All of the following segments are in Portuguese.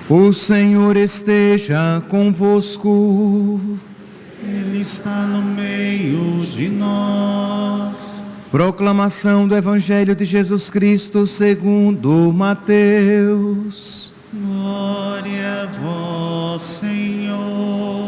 O Senhor esteja convosco. Ele está no meio de nós. Proclamação do Evangelho de Jesus Cristo segundo Mateus. Glória a vós, Senhor.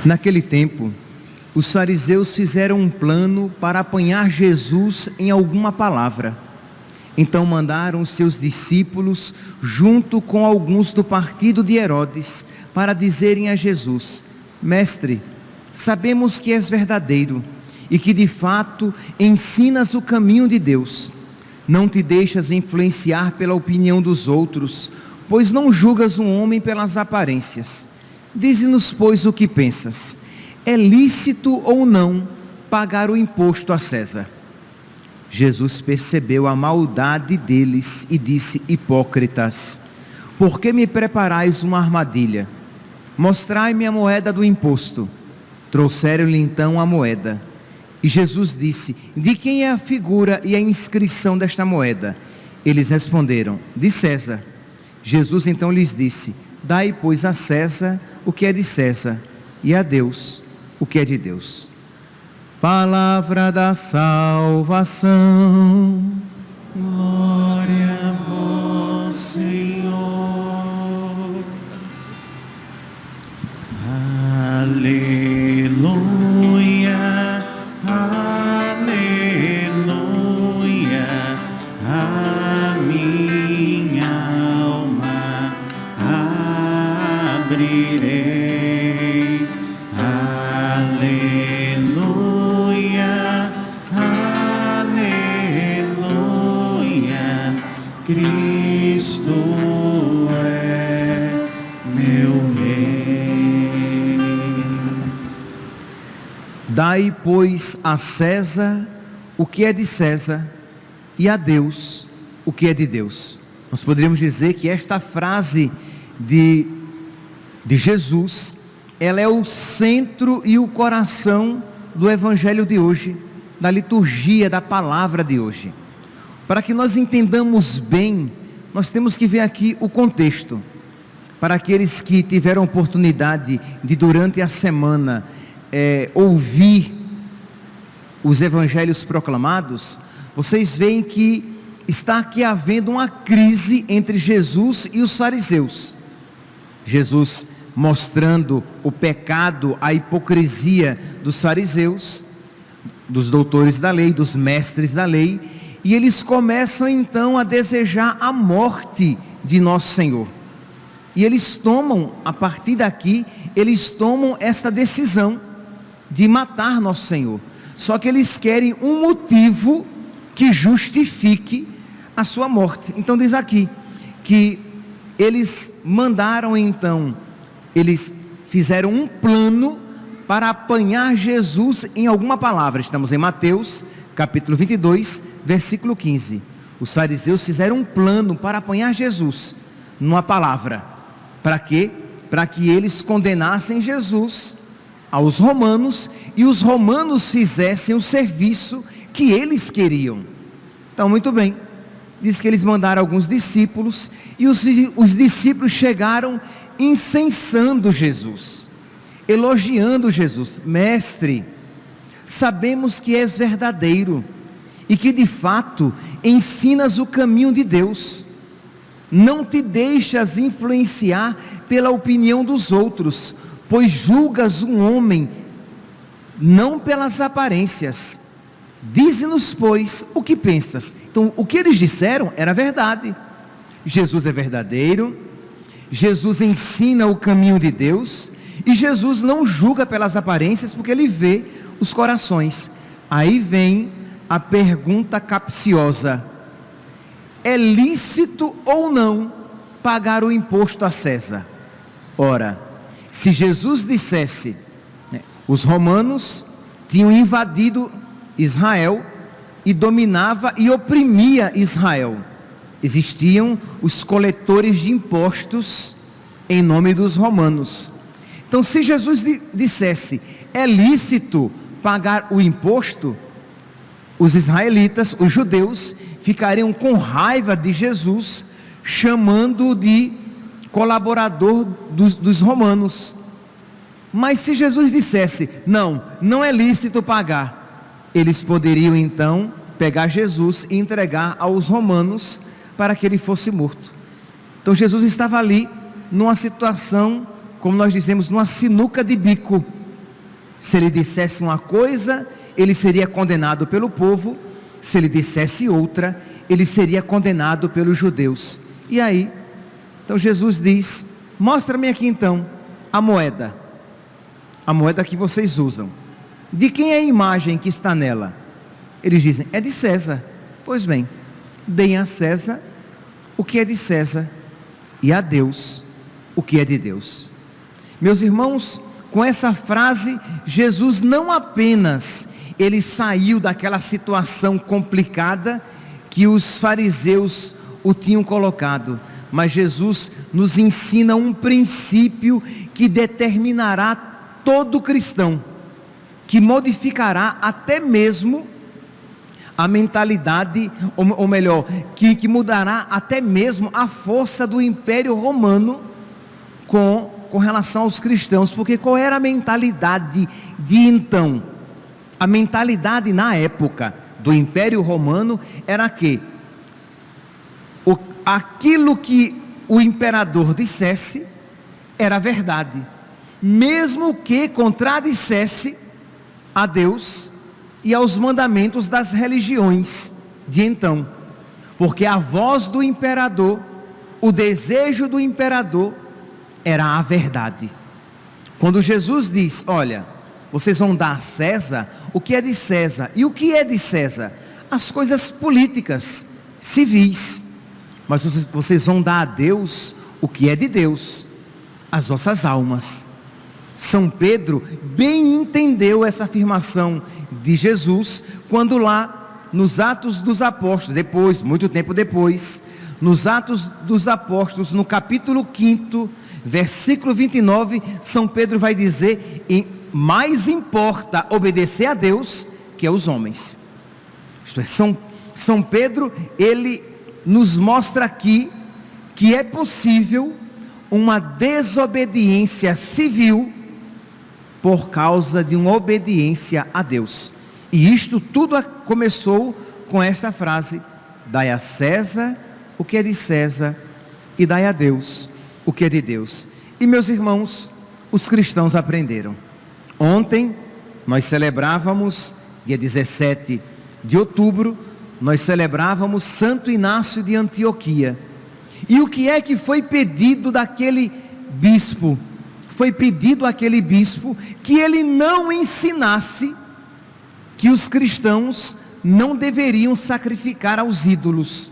Naquele tempo, os fariseus fizeram um plano para apanhar Jesus em alguma palavra. Então mandaram os seus discípulos, junto com alguns do partido de Herodes, para dizerem a Jesus: Mestre, sabemos que és verdadeiro e que de fato ensinas o caminho de Deus. Não te deixas influenciar pela opinião dos outros, pois não julgas um homem pelas aparências. Dize-nos, pois, o que pensas. É lícito ou não pagar o imposto a César? Jesus percebeu a maldade deles e disse: Hipócritas, por que me preparais uma armadilha? Mostrai-me a moeda do imposto. Trouxeram-lhe então a moeda. E Jesus disse: De quem é a figura e a inscrição desta moeda? Eles responderam: De César. Jesus então lhes disse: Dai, pois, a César o que é de César, e a Deus o que é de Deus. Palavra da salvação. Glória a vós, Senhor. Aleluia, aleluia. A minha alma abrirei. Aleluia, aleluia. Cristo é meu Rei. Dai, pois, a César o que é de César, e a Deus o que é de Deus. Nós poderíamos dizer que esta frase de Jesus, ela é o centro e o coração do Evangelho de hoje, da liturgia, da palavra de hoje. Para que nós entendamos bem, nós temos que ver aqui o contexto. Para aqueles que tiveram oportunidade de durante a semana ouvir os evangelhos proclamados, vocês veem que está aqui havendo uma crise entre Jesus e os fariseus. Jesus mostrando o pecado, a hipocrisia dos fariseus, dos doutores da lei, dos mestres da lei, e eles começam então a desejar a morte de nosso Senhor. E eles tomam, a partir daqui, eles tomam esta decisão de matar nosso Senhor. Só que eles querem um motivo que justifique a sua morte. Então diz aqui, que eles mandaram então, eles fizeram um plano para apanhar Jesus em alguma palavra. Estamos em Mateus, capítulo 22, versículo 15. Os fariseus fizeram um plano para apanhar Jesus numa palavra. Para quê? Para que eles condenassem Jesus aos romanos e os romanos fizessem o serviço que eles queriam. Então, muito bem. Diz que eles mandaram alguns discípulos e os discípulos chegaram incensando Jesus, elogiando Jesus. Mestre, sabemos que és verdadeiro e que de fato ensinas o caminho de Deus. Não te deixas influenciar pela opinião dos outros, pois julgas um homem não pelas aparências. Dize-nos, pois, o que pensas. Então, o que eles disseram era verdade. Jesus é verdadeiro, Jesus ensina o caminho de Deus, e Jesus não julga pelas aparências, porque ele vê os corações. Aí vem a pergunta capciosa: é lícito ou não pagar o imposto a César? Ora, se Jesus dissesse Os romanos tinham invadido Israel e dominava e oprimia Israel. Existiam os coletores de impostos em nome dos romanos. Então, se Jesus dissesse, é lícito pagar o imposto, os israelitas, os judeus, ficariam com raiva de Jesus, chamando-o de colaborador dos romanos. Mas se Jesus dissesse, não é lícito pagar, eles poderiam então pegar Jesus e entregar aos romanos para que ele fosse morto. Então Jesus estava ali numa situação, como nós dizemos, numa sinuca de bico. Se ele dissesse uma coisa, ele seria condenado pelo povo. Se ele dissesse outra, ele seria condenado pelos judeus. E aí, então Jesus diz, mostra-me aqui então a moeda que vocês usam. De quem é a imagem que está nela? Eles dizem, é de César. Pois bem, deem a César o que é de César e a Deus o que é de Deus. Meus irmãos, com essa frase, Jesus não apenas ele saiu daquela situação complicada que os fariseus o tinham colocado, mas Jesus nos ensina um princípio que determinará todo cristão, que modificará até mesmo a mentalidade, ou melhor, que mudará até mesmo a força do Império Romano com relação aos cristãos. Porque qual era a mentalidade de então? A mentalidade na época do Império Romano era que aquilo que o imperador dissesse era verdade, mesmo que contradissesse a Deus e aos mandamentos das religiões de então, porque a voz do imperador, o desejo do imperador era a verdade. Quando Jesus diz, olha, vocês vão dar a César o que é de César, e o que é de César? As coisas políticas, civis, mas vocês vão dar a Deus o que é de Deus, as vossas almas. São Pedro bem entendeu essa afirmação de Jesus, quando lá nos Atos dos Apóstolos, depois, muito tempo depois, nos Atos dos Apóstolos, no capítulo 5, versículo 29, São Pedro vai dizer, mais importa obedecer a Deus que aos homens. Isto é, São Pedro, ele nos mostra aqui que é possível uma desobediência civil por causa de uma obediência a Deus. E isto tudo começou com esta frase, dai a César o que é de César e dai a Deus o que é de Deus. E meus irmãos, os cristãos aprenderam. Ontem nós celebrávamos, dia 17 de outubro, nós celebrávamos Santo Inácio de Antioquia. E o que é que foi pedido daquele bispo? Foi pedido àquele bispo que ele não ensinasse que os cristãos não deveriam sacrificar aos ídolos.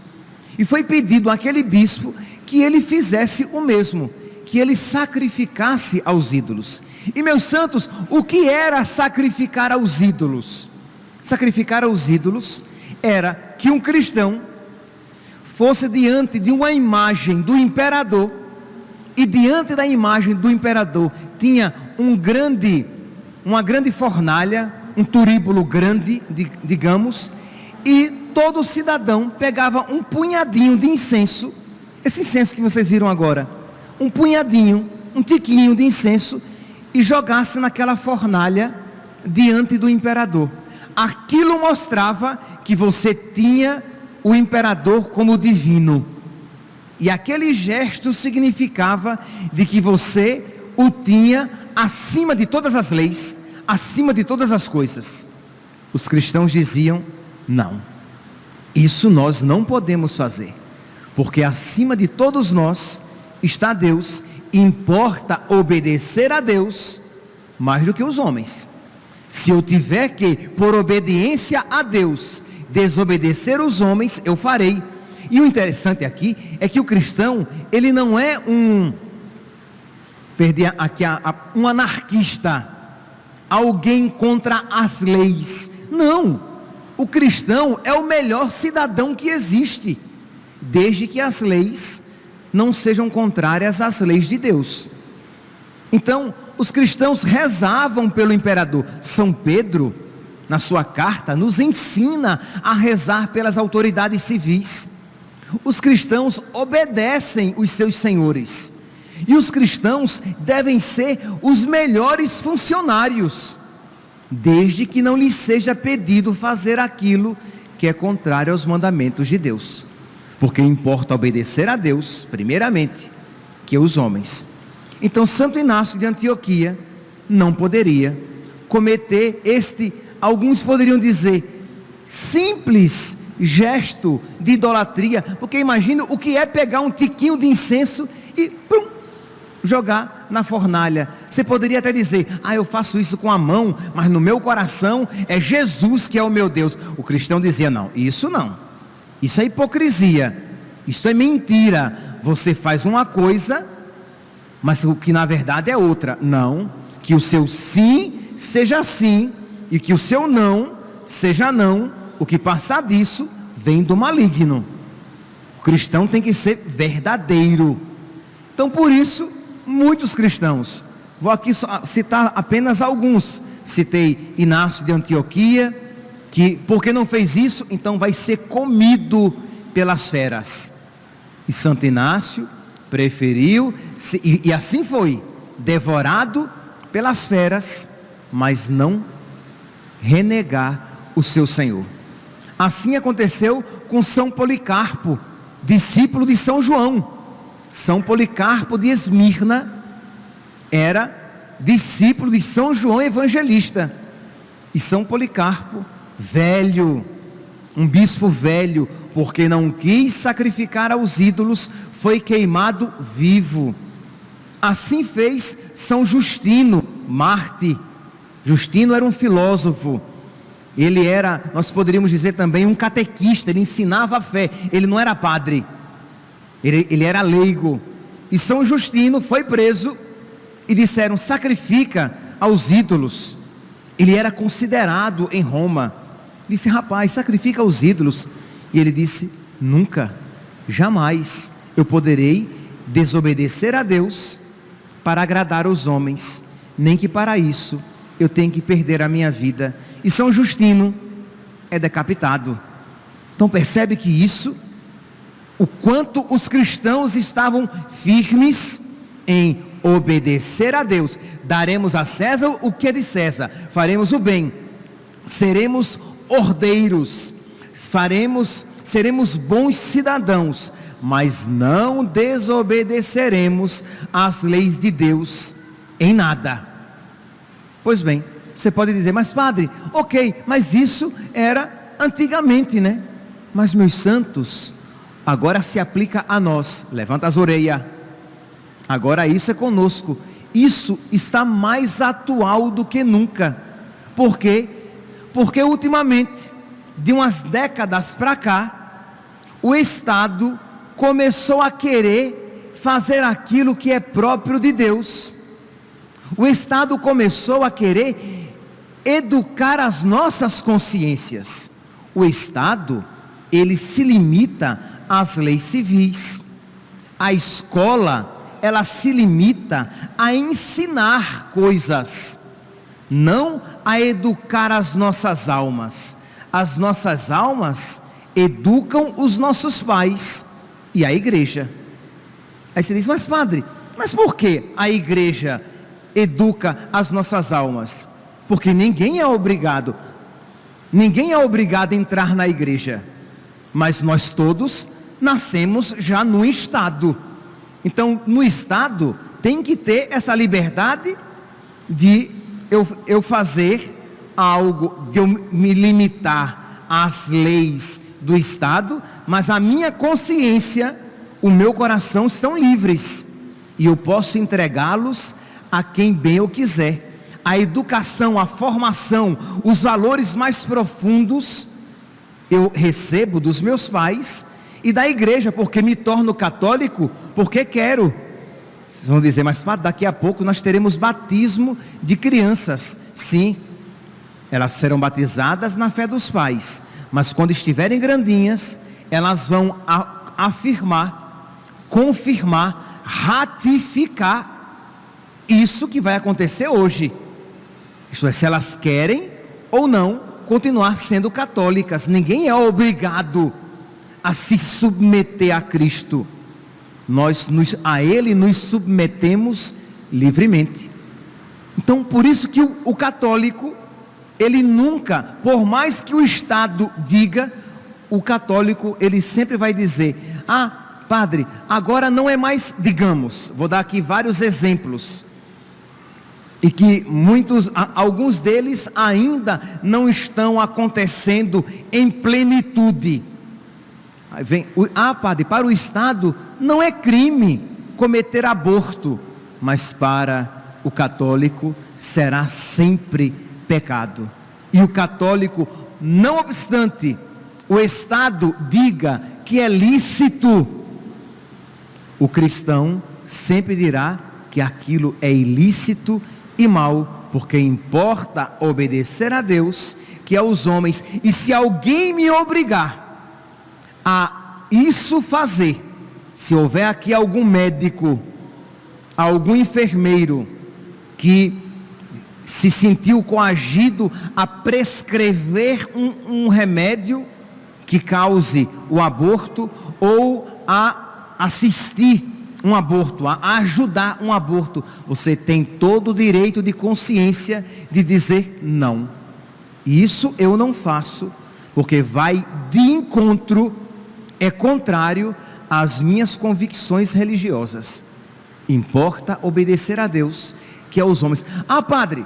E foi pedido àquele bispo que ele fizesse o mesmo, que ele sacrificasse aos ídolos. E meus santos, o que era sacrificar aos ídolos? Sacrificar aos ídolos era que um cristão fosse diante de uma imagem do imperador, e diante da imagem do imperador tinha uma grande fornalha, um turíbulo grande, digamos, e todo cidadão pegava um punhadinho de incenso, esse incenso que vocês viram agora, um punhadinho, um tiquinho de incenso, e jogasse naquela fornalha diante do imperador. Aquilo mostrava que você tinha o imperador como divino, e aquele gesto significava de que você o tinha acima de todas as leis, acima de todas as coisas. Os cristãos diziam, não, isso nós não podemos fazer, porque acima de todos nós está Deus, importa obedecer a Deus mais do que os homens. Se eu tiver que, por obediência a Deus, desobedecer os homens, eu farei. E o interessante aqui é que o cristão, ele não é um anarquista alguém contra as leis. Não, o cristão é o melhor cidadão que existe, desde que as leis não sejam contrárias às leis de Deus. Então, os cristãos rezavam pelo imperador. São Pedro, na sua carta, nos ensina a rezar pelas autoridades civis. Os cristãos obedecem os seus senhores, e os cristãos devem ser os melhores funcionários, desde que não lhes seja pedido fazer aquilo que é contrário aos mandamentos de Deus, porque importa obedecer a Deus, primeiramente, que os homens. Então Santo Inácio de Antioquia não poderia cometer alguns poderiam dizer, simples gesto de idolatria, porque imagina o que é pegar um tiquinho de incenso e jogar na fornalha. Você poderia até dizer, eu faço isso com a mão, mas no meu coração é Jesus que é o meu Deus. O cristão dizia, não, isso é hipocrisia, isso é mentira. Você faz uma coisa, mas o que na verdade é outra. Não, que o seu sim seja sim, e que o seu não seja não. O que passar disso vem do maligno. O cristão tem que ser verdadeiro. Então por isso, muitos cristãos, vou aqui citar apenas alguns, citei Inácio de Antioquia, que porque não fez isso, então vai ser comido pelas feras. E Santo Inácio preferiu, e assim foi, devorado pelas feras, mas não renegar o seu Senhor. Assim aconteceu com São Policarpo, discípulo de São João. São Policarpo de Esmirna era discípulo de São João Evangelista. E São Policarpo, velho, um bispo velho, porque não quis sacrificar aos ídolos, foi queimado vivo. Assim fez São Justino, Marte. Justino era um filósofo. Ele era, nós poderíamos dizer também, um catequista. Ele ensinava a fé. Ele não era padre, ele era leigo. E São Justino foi preso e disseram, sacrifica aos ídolos. Ele era considerado em Roma. Disse, rapaz, sacrifica aos ídolos. E ele disse, nunca, jamais eu poderei desobedecer a Deus para agradar os homens, nem que para isso eu tenho que perder a minha vida. E São Justino é decapitado. Então percebe que isso, o quanto os cristãos estavam firmes em obedecer a Deus. Daremos a César o que é de César, faremos o bem, seremos ordeiros, seremos bons cidadãos, mas não desobedeceremos às leis de Deus em nada. Pois bem, você pode dizer, mas padre, ok, mas isso era antigamente, né? Mas meus santos, agora se aplica a nós. Levanta as orelhas. Agora isso é conosco. Isso está mais atual do que nunca. Por quê? Porque ultimamente, de umas décadas para cá, o Estado começou a querer fazer aquilo que é próprio de Deus. O Estado começou a querer educar as nossas consciências. O Estado, ele se limita às leis civis. A escola, ela se limita a ensinar coisas, não a educar as nossas almas. As nossas almas educam os nossos pais e a igreja. Aí você diz, mas padre, mas por que a igreja educa as nossas almas? Porque ninguém é obrigado a entrar na igreja, mas nós todos nascemos já no Estado. Então no Estado tem que ter essa liberdade de eu fazer algo, de eu me limitar às leis do Estado, mas a minha consciência, o meu coração estão livres, e eu posso entregá-los a quem bem eu quiser. A educação, a formação, os valores mais profundos eu recebo dos meus pais e da igreja, porque me torno católico porque quero. Vocês vão dizer, mas padre, daqui a pouco nós teremos batismo de crianças. Sim, elas serão batizadas na fé dos pais, mas quando estiverem grandinhas, elas vão afirmar, confirmar, ratificar isso que vai acontecer hoje. Isto é, se elas querem ou não continuar sendo católicas. Ninguém é obrigado a se submeter a Cristo. A Ele nos submetemos livremente. Então, por isso que o católico, ele nunca, por mais que o Estado diga, o católico, ele sempre vai dizer: ah, padre, agora não é mais, digamos, vou dar aqui vários exemplos, e que alguns deles ainda não estão acontecendo em plenitude. Aí vem, padre, para o Estado não é crime cometer aborto, mas para o católico será sempre pecado. E o católico, não obstante o Estado diga que é lícito, o cristão sempre dirá que aquilo é ilícito e mal, porque importa obedecer a Deus que aos homens. E se alguém me obrigar a isso fazer, se houver aqui algum médico, algum enfermeiro que se sentiu coagido a prescrever um remédio que cause o aborto, ou a assistir um aborto, a ajudar um aborto, você tem todo o direito de consciência de dizer não. Isso eu não faço, porque vai de encontro, é contrário às minhas convicções religiosas. Importa obedecer a Deus que aos homens. Ah, padre,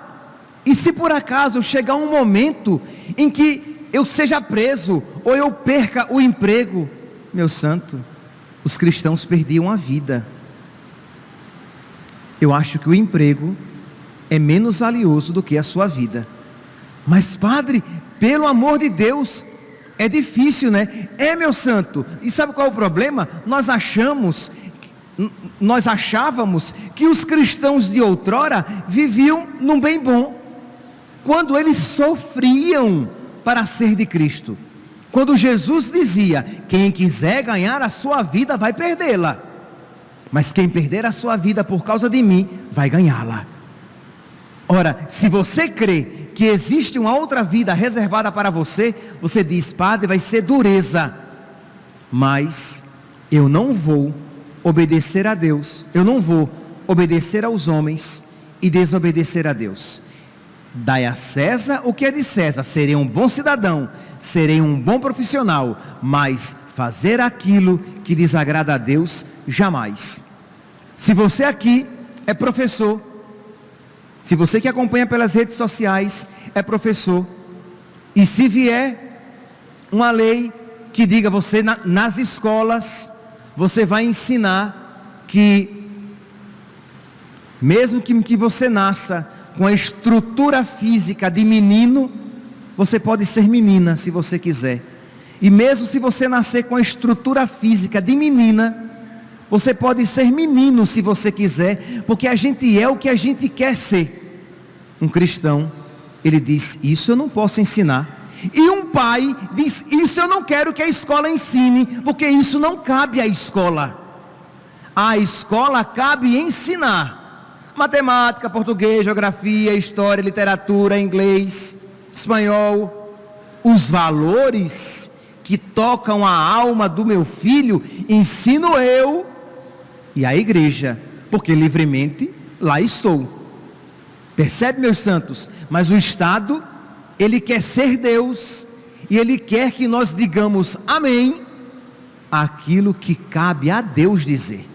e se por acaso chegar um momento em que eu seja preso, ou eu perca o emprego? Meu santo, os cristãos perdiam a vida. Eu acho que o emprego é menos valioso do que a sua vida. Mas padre, pelo amor de Deus, é difícil, né? É, meu santo. E sabe qual é o problema? Nós achávamos que os cristãos de outrora viviam num bem bom, quando eles sofriam para ser de Cristo. Quando Jesus dizia: quem quiser ganhar a sua vida vai perdê-la, mas quem perder a sua vida por causa de mim vai ganhá-la. Ora, se você crê que existe uma outra vida reservada para você, você diz: padre, vai ser dureza, mas eu não vou obedecer a Deus, eu não vou obedecer aos homens e desobedecer a Deus. Dai a César o que é de César. Serei um bom cidadão, serei um bom profissional, mas fazer aquilo que desagrada a Deus, jamais. Se você aqui é professor, se você que acompanha pelas redes sociais é professor, e se vier uma lei que diga você nas escolas, você vai ensinar que mesmo que você nasça com a estrutura física de menino, você pode ser menina se você quiser. E mesmo se você nascer com a estrutura física de menina, você pode ser menino se você quiser, porque a gente é o que a gente quer ser. Um cristão, ele diz: isso eu não posso ensinar. E um pai diz: isso eu não quero que a escola ensine, porque isso não cabe à escola. A escola cabe ensinar matemática, português, geografia, história, literatura, inglês, espanhol. Os valores que tocam a alma do meu filho, ensino eu e a igreja, porque livremente lá estou. Percebe, meus santos? Mas o Estado, ele quer ser Deus, e ele quer que nós digamos amém aquilo que cabe a Deus dizer.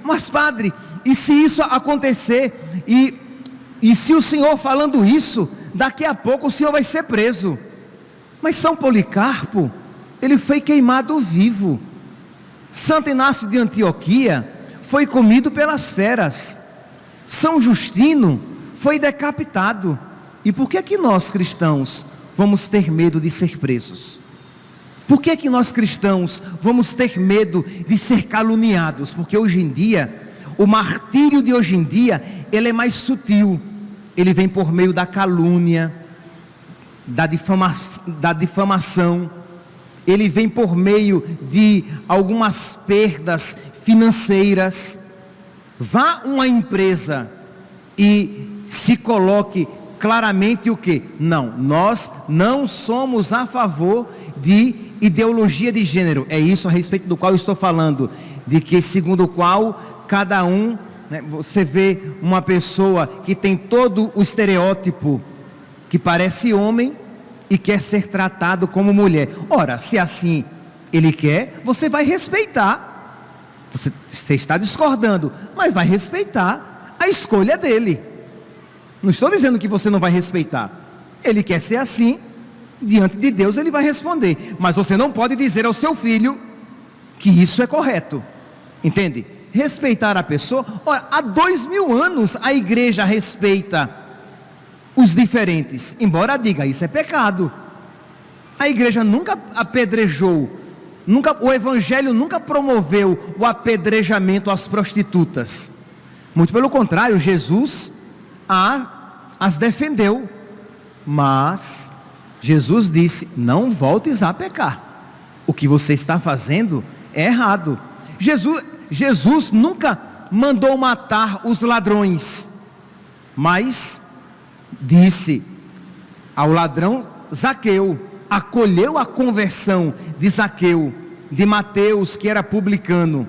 Mas padre, e se isso acontecer, e se o senhor falando isso, daqui a pouco o senhor vai ser preso? Mas São Policarpo, ele foi queimado vivo. Santo Inácio de Antioquia foi comido pelas feras. São Justino foi decapitado. E por que nós cristãos vamos ter medo de ser presos? Por que é que nós cristãos vamos ter medo de ser caluniados? Porque hoje em dia, o martírio de hoje em dia, ele é mais sutil. Ele vem por meio da calúnia, da difamação. Ele vem por meio de algumas perdas financeiras. Vá a uma empresa e se coloque claramente o que? Não, nós não somos a favor de ideologia de gênero. É isso a respeito do qual eu estou falando, de que segundo o qual cada um, né, você vê uma pessoa que tem todo o estereótipo, que parece homem e quer ser tratado como mulher. Ora, se assim ele quer, você vai respeitar. Você está discordando, mas vai respeitar a escolha dele. Não estou dizendo que você não vai respeitar. Ele quer ser assim, diante de Deus ele vai responder. Mas você não pode dizer ao seu filho que isso é correto. Entende? Respeitar a pessoa. Ora, há 2000 anos a igreja respeita os diferentes, embora diga isso é pecado. A igreja nunca apedrejou, o evangelho nunca promoveu o apedrejamento às prostitutas. Muito pelo contrário, Jesus as defendeu. Mas Jesus disse: não voltes a pecar. O que você está fazendo é errado. Jesus nunca mandou matar os ladrões, mas disse ao ladrão Zaqueu, acolheu a conversão de Zaqueu, de Mateus, que era publicano.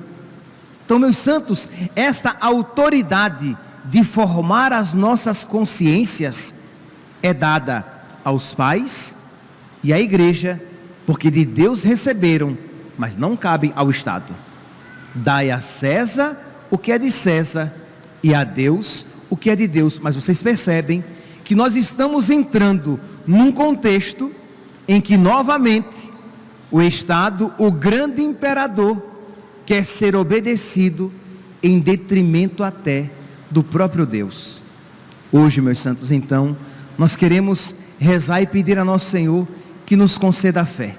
Então, meus santos, esta autoridade de formar as nossas consciências é dada aos pais e à igreja, porque de Deus receberam, mas não cabe ao Estado. Dai a César o que é de César e a Deus o que é de Deus. Mas vocês percebem que nós estamos entrando num contexto em que novamente o Estado, o grande imperador, quer ser obedecido em detrimento até do próprio Deus. Hoje, meus santos, então, nós queremos rezar e pedir a nosso Senhor que nos conceda a fé.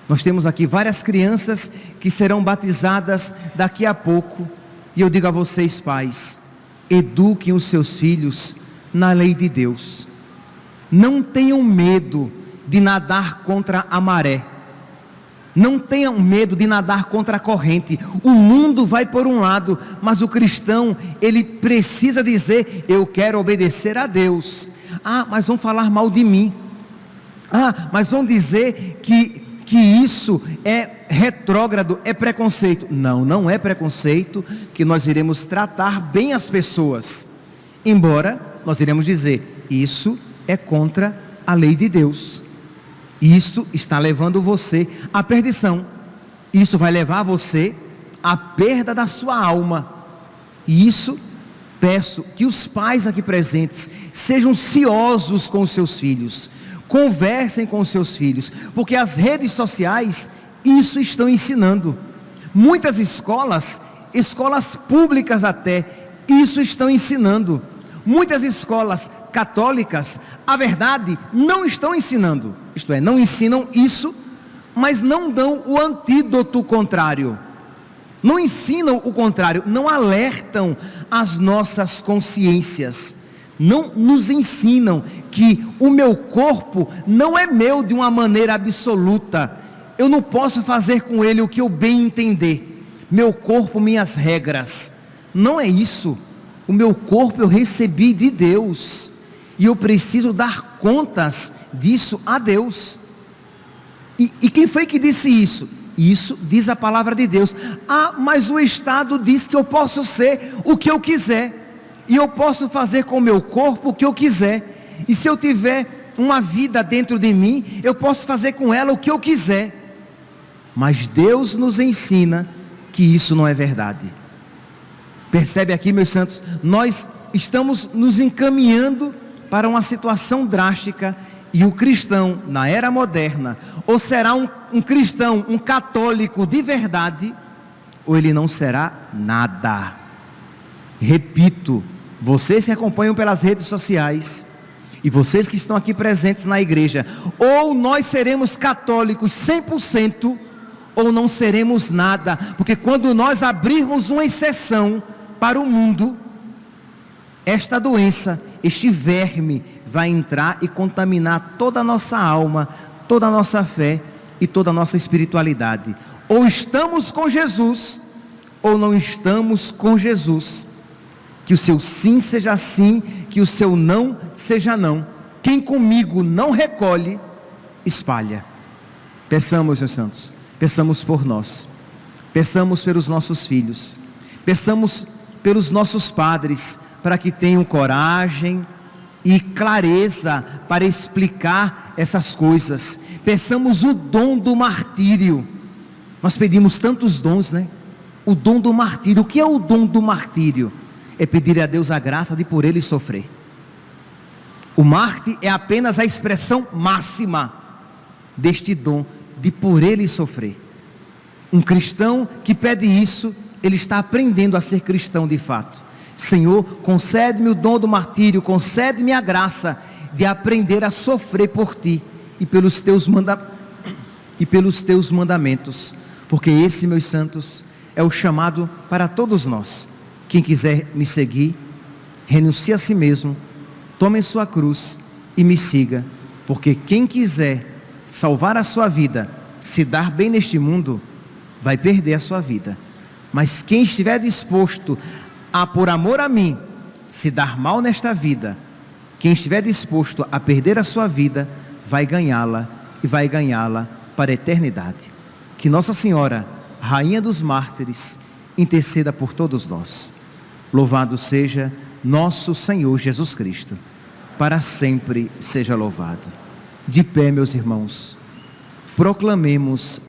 Nós temos aqui várias crianças que serão batizadas daqui a pouco, e eu digo a vocês, pais, eduquem os seus filhos na lei de Deus. Não tenham medo de nadar contra a maré. Não tenham medo de nadar contra a corrente. O mundo vai por um lado, mas o cristão, ele precisa dizer: eu quero obedecer a Deus. Ah, mas vão falar mal de mim. Ah, mas vão dizer que isso é retrógrado, é preconceito. Não, não é preconceito, que nós iremos tratar bem as pessoas. Embora nós iremos dizer: isso é contra a lei de Deus. Isso está levando você à perdição. Isso vai levar você à perda da sua alma. E isso, peço que os pais aqui presentes sejam ciosos com os seus filhos. Conversem com os seus filhos, porque as redes sociais isso estão ensinando. Muitas escolas públicas até, isso estão ensinando. Muitas escolas católicas, a verdade, não estão ensinando. Isto é, não ensinam isso, mas não dão o antídoto contrário. Não ensinam o contrário, não alertam as nossas consciências. Não nos ensinam que o meu corpo não é meu de uma maneira absoluta. Eu não posso fazer com ele o que eu bem entender. Meu corpo, minhas regras. Não é isso. O meu corpo eu recebi de Deus, e eu preciso dar contas disso a Deus. E quem foi que disse isso? Isso diz a palavra de Deus. Ah, mas o Estado diz que eu posso ser o que eu quiser, e eu posso fazer com o meu corpo o que eu quiser, e se eu tiver uma vida dentro de mim, eu posso fazer com ela o que eu quiser. Mas Deus nos ensina que isso não é verdade. Percebe aqui, meus santos, nós estamos nos encaminhando para uma situação drástica, e o cristão na era moderna, ou será um cristão, um católico de verdade, ou ele não será nada. Repito, vocês que acompanham pelas redes sociais, e vocês que estão aqui presentes na igreja, ou nós seremos católicos 100%, ou não seremos nada, porque quando nós abrirmos uma exceção para o mundo, esta doença, este verme, vai entrar e contaminar toda a nossa alma, toda a nossa fé e toda a nossa espiritualidade. Ou estamos com Jesus, ou não estamos com Jesus. Que o seu sim seja sim, que o seu não seja não. Quem comigo não recolhe, espalha. Peçamos, meus santos, peçamos por nós, peçamos pelos nossos filhos, peçamos pelos nossos padres, para que tenham coragem e clareza para explicar essas coisas. Peçamos o dom do martírio. Nós pedimos tantos dons, né? O dom do martírio. O que é o dom do martírio? É pedir a Deus a graça de por ele sofrer. O mártir é apenas a expressão máxima deste dom de por ele sofrer. Um cristão que pede isso, ele está aprendendo a ser cristão de fato. Senhor, concede-me o dom do martírio, concede-me a graça de aprender a sofrer por Ti e pelos Teus mandamentos, porque esse, meus santos, é o chamado para todos nós. Quem quiser me seguir, renuncie a si mesmo, tome sua cruz e me siga, porque quem quiser salvar a sua vida, se dar bem neste mundo, vai perder a sua vida, mas quem estiver disposto a, por amor a mim, se dar mal nesta vida, quem estiver disposto a perder a sua vida, vai ganhá-la e vai ganhá-la para a eternidade. Que Nossa Senhora, Rainha dos Mártires, interceda por todos nós. Louvado seja nosso Senhor Jesus Cristo, para sempre seja louvado. De pé, meus irmãos, proclamemos